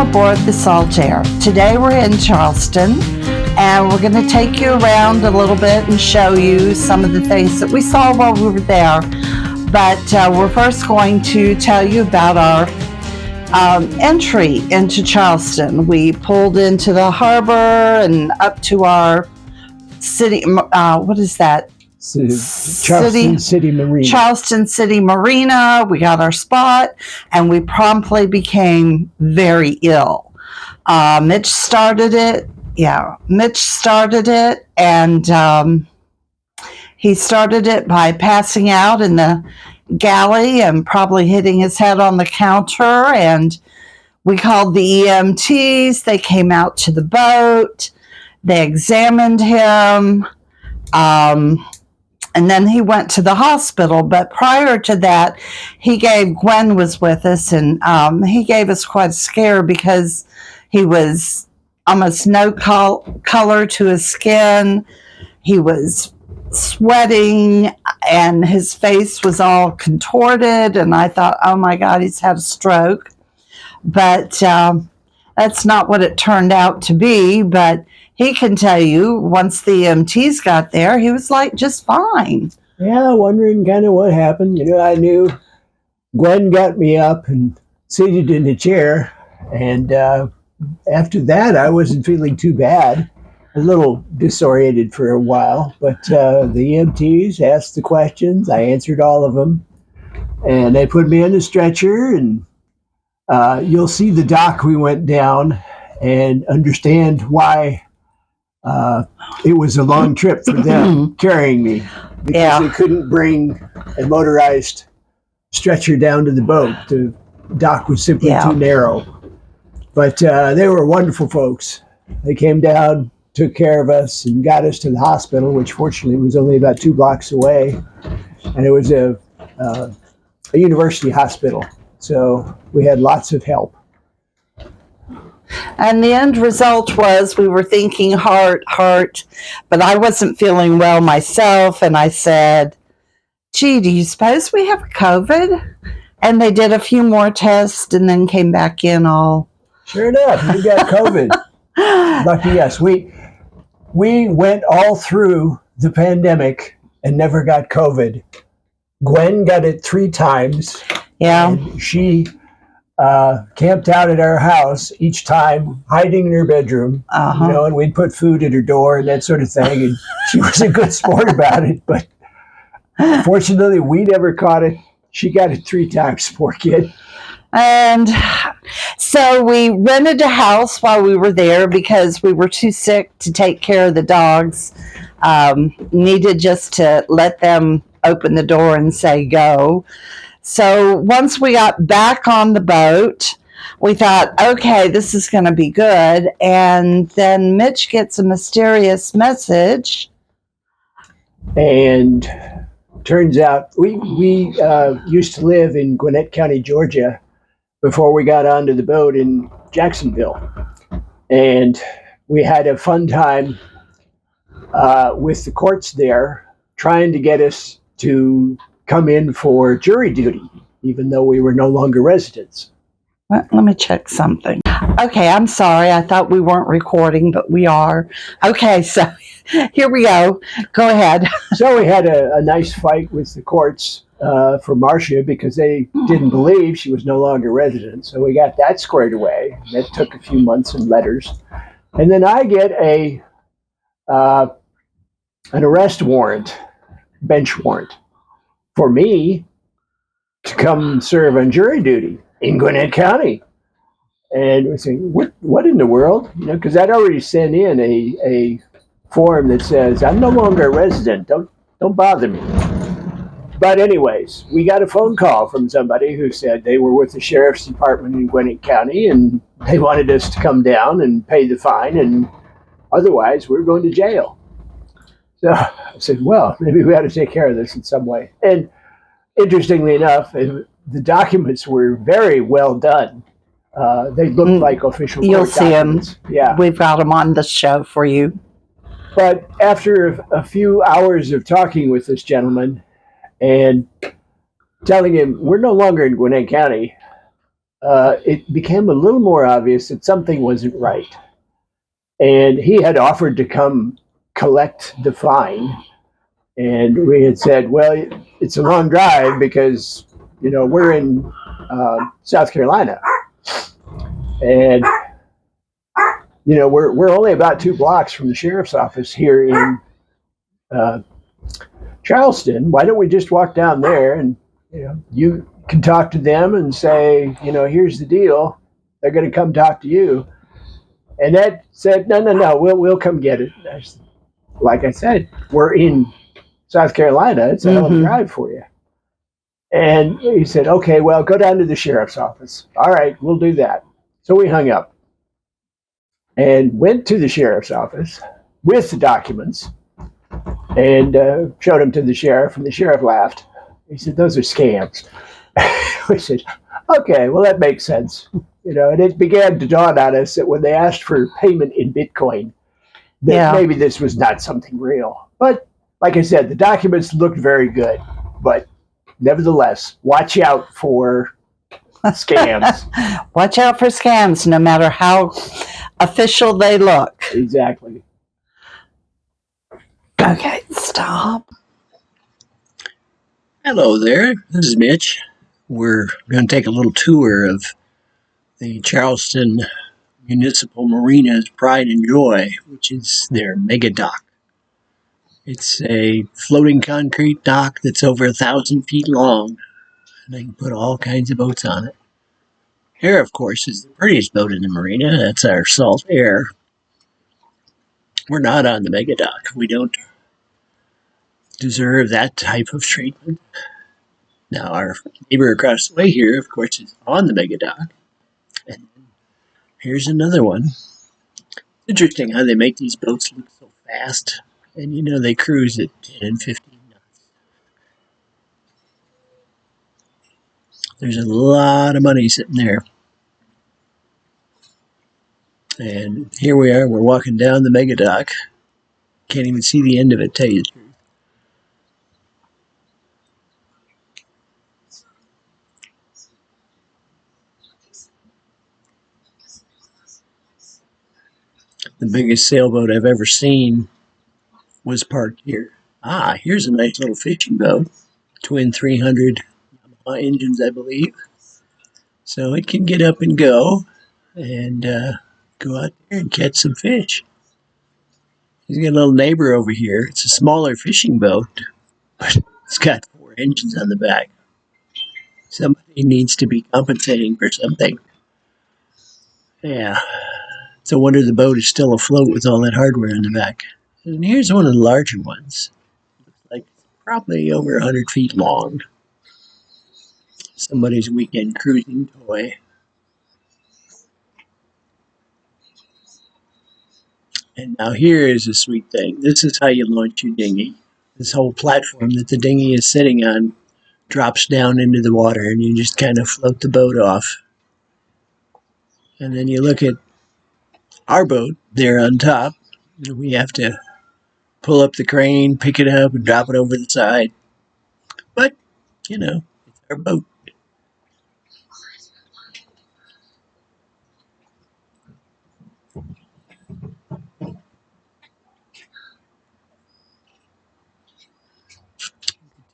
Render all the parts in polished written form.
aboard the Saltaire. Today we're in Charleston, and we're going to take you around a little bit and show you some of the things that we saw while we were there. But we're first going to tell you about our entry into Charleston. We pulled into the harbor and up to our city, what is that? Charleston City Marina. Charleston City Marina. We got our spot, and we promptly became very ill. Mitch started it. Yeah, Mitch started it, and he started it by passing out in the galley and probably hitting his head on the counter. And we called the EMTs. They came out to the boat. They examined him. And then he went to the hospital. But prior to that, Gwen was with us, and he gave us quite a scare because he was almost no color to his skin. He was sweating, and his face was all contorted. And I thought, oh my God, he's had a stroke. But that's not what it turned out to be. But he can tell you, once the EMTs got there, he was like just fine. Yeah, wondering kind of what happened. You know, I knew Gwen got me up and seated in a chair. And after that, I wasn't feeling too bad. A little disoriented for a while. But the EMTs asked the questions. I answered all of them. And they put me on the stretcher. And you'll see the dock we went down and understand why it was a long trip for them carrying me, because they couldn't bring a motorized stretcher down to the boat. The dock was simply too narrow. But they were wonderful folks. They came down, took care of us, and got us to the hospital, which fortunately was only about 2 blocks away. And it was a university hospital, so we had lots of help. And the end result was we were thinking heart, but I wasn't feeling well myself. And I said, gee, do you suppose we have COVID? And they did a few more tests and then came back in all. Sure enough, you got COVID. Lucky us. We went all through the pandemic and never got COVID. Gwen got it 3 times. Yeah. And she camped out at our house each time, hiding in her bedroom, you know, and we'd put food at her door and that sort of thing. And she was a good sport about it, but fortunately, we never caught it. She got it 3 times, poor kid. And so we rented a house while we were there because we were too sick to take care of the dogs. Needed just to let them open the door and say go. So once we got back on the boat, we thought, okay, this is going to be good. And then Mitch gets a mysterious message. And turns out we used to live in Gwinnett County, Georgia, before we got onto the boat in Jacksonville. And we had a fun time with the courts there, trying to get us to come in for jury duty, even though we were no longer residents. Let me check something. Okay, I'm sorry. I thought we weren't recording, but we are. Okay, so here we go. Go ahead. So we had a nice fight with the courts for Marcia because they didn't believe she was no longer resident. So we got that squared away. That took a few months and letters. And then I get an arrest warrant, bench warrant, for me to come serve on jury duty in Gwinnett County. And we're saying, what in the world? You know, because I'd already sent in a form that says, I'm no longer a resident. Don't bother me. But anyways, we got a phone call from somebody who said they were with the sheriff's department in Gwinnett County, and they wanted us to come down and pay the fine, and otherwise we're going to jail. So I said, well, maybe we ought to take care of this in some way. And interestingly enough, the documents were very well done. They looked like official court documents. You'll see them. Yeah. We've got them on the show for you. But after a few hours of talking with this gentleman and telling him we're no longer in Gwinnett County, it became a little more obvious that something wasn't right. And he had offered to come collect the fine. And we had said, well, it's a long drive because, we're in South Carolina. And, we're only about 2 blocks from the sheriff's office here in Charleston. Why don't we just walk down there and, you can talk to them and say, here's the deal. They're going to come talk to you. And Ed said, no, we'll come get it. Like I said, we're in South Carolina. It's a hell of a drive for you. And he said, okay, well, go down to the sheriff's office. All right, we'll do that. So we hung up and went to the sheriff's office with the documents and showed them to the sheriff, and the sheriff laughed. He said, those are scams. We said, okay, well, that makes sense. And it began to dawn on us that when they asked for payment in Bitcoin, that maybe this was not something real. But like I said, the documents looked very good. But nevertheless, watch out for scams. Watch out for scams, no matter how official they look. Exactly. Okay, stop. Hello there, this is Mitch. We're going to take a little tour of the Charleston Municipal Marina's pride and joy, which is their mega dock. It's a floating concrete dock that's over 1,000 feet long, and they can put all kinds of boats on it. Here, of course, is the prettiest boat in the marina. That's our Saltaire. We're not on the mega dock. We don't deserve that type of treatment. Now, our neighbor across the way here, of course, is on the mega dock. And here's another one. It's interesting how they make these boats look so fast. And they cruise at 10 and 15 knots. There's a lot of money sitting there. And here we are, we're walking down the mega dock. Can't even see the end of it, tell you the truth. The biggest sailboat I've ever seen was parked here. Here's a nice little fishing boat. Twin 300 Yamaha engines, I believe. So it can get up and go and go out there and catch some fish. He's got a little neighbor over here. It's a smaller fishing boat, but it's got 4 engines on the back. Somebody needs to be compensating for something. Yeah. It's a wonder the boat is still afloat with all that hardware in the back. And here's one of the larger ones. Looks like probably over 100 feet long. Somebody's weekend cruising toy. And now here is a sweet thing. This is how you launch your dinghy. This whole platform that the dinghy is sitting on drops down into the water, and you just kind of float the boat off. And then you look at our boat there on top. We have to pull up the crane, pick it up, and drop it over the side. But, it's our boat.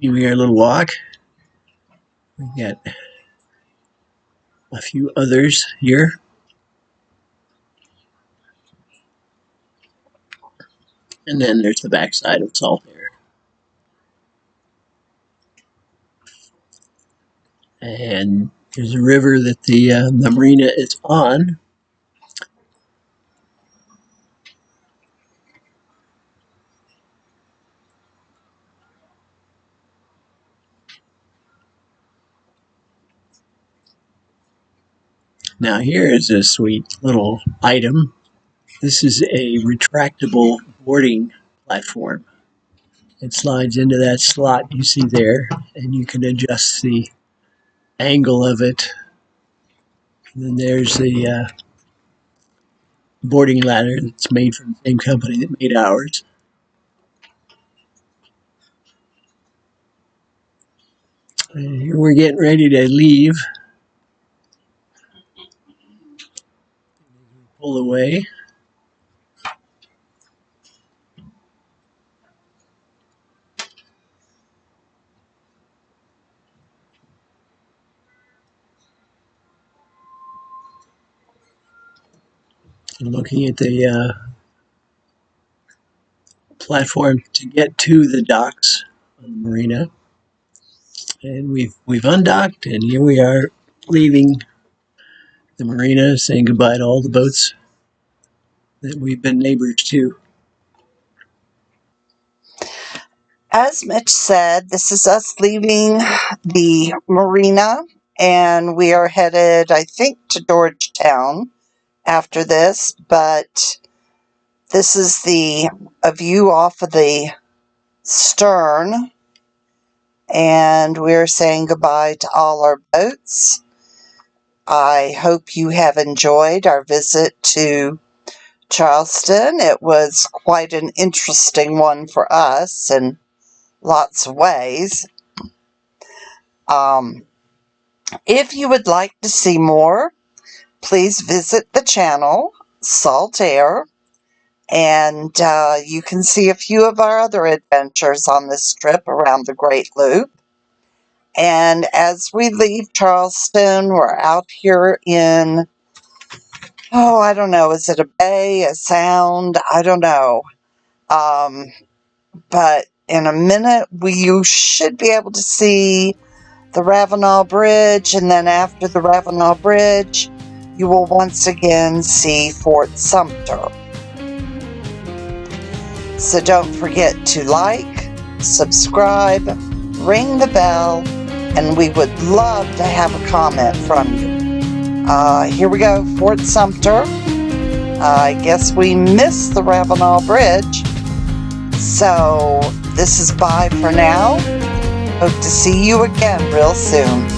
Continue our little walk. We got a few others here. And then there's the backside of Saltaire. And there's a river that the marina is on. Now here is a sweet little item. This is a retractable boarding platform. It slides into that slot you see there, and you can adjust the angle of it. And then there's the boarding ladder that's made from the same company that made ours. And here we're getting ready to leave. pull away. Looking at the platform to get to the docks on the marina, and we've undocked, and here we are leaving the marina, saying goodbye to all the boats that we've been neighbors to. As Mitch said, this is us leaving the marina, and we are headed, I think, to Georgetown after this, but this is a view off of the stern, and we're saying goodbye to all our boats. I hope you have enjoyed our visit to Charleston. It was quite an interesting one for us in lots of ways. If you would like to see more, please visit the channel, Saltaire, and you can see a few of our other adventures on this trip around the Great Loop. And as we leave Charleston, we're out here in, I don't know, is it a bay, a sound? I don't know. But in a minute, you should be able to see the Ravenel Bridge, and then after the Ravenel Bridge, you will once again see Fort Sumter. So don't forget to like, subscribe, ring the bell, and we would love to have a comment from you. Here we go, Fort Sumter. I guess we missed the Ravenel Bridge. So this is bye for now. Hope to see you again real soon.